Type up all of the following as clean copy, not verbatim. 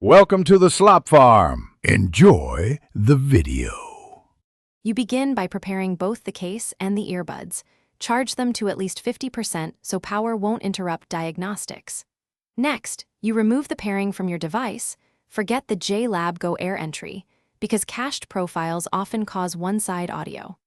Welcome to the Slop Farm. Enjoy the video. You begin by preparing both the case and the earbuds. Charge them to at least 50% so power won't interrupt diagnostics. Next, you remove the pairing from your device. Forget the JLab Go Air entry, because cached profiles often cause one-side audio.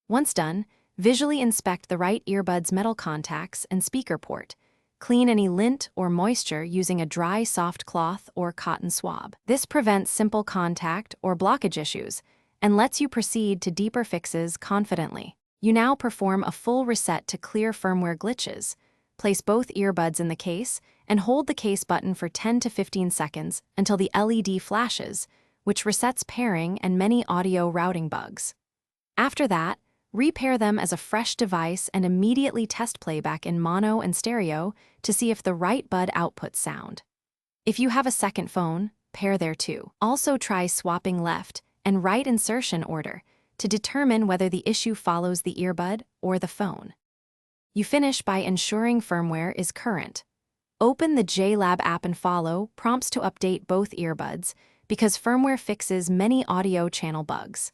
Once done, visually inspect the right earbud's metal contacts and speaker port. Clean any lint or moisture using a dry, soft cloth or cotton swab. This prevents simple contact or blockage issues and lets you proceed to deeper fixes confidently. You now perform a full reset to clear firmware glitches. Place both earbuds in the case and hold the case button for 10 to 15 seconds until the LED flashes, which resets pairing and many audio routing bugs. After that, repair them as a fresh device and immediately test playback in mono and stereo to see if the right bud outputs sound. If you have a second phone, pair there too. Also try swapping left and right insertion order to determine whether the issue follows the earbud or the phone. You finish by ensuring firmware is current. Open the JLab app and follow prompts to update both earbuds because firmware fixes many audio channel bugs.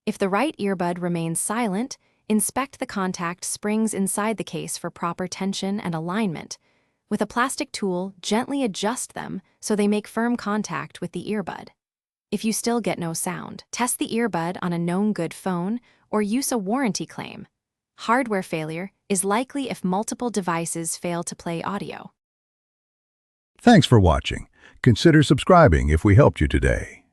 If the right earbud remains silent, inspect the contact springs inside the case for proper tension and alignment. With a plastic tool, gently adjust them so they make firm contact with the earbud. If you still get no sound, test the earbud on a known good phone or use a warranty claim. Hardware failure is likely if multiple devices fail to play audio. Thanks for watching. Consider subscribing if we helped you today.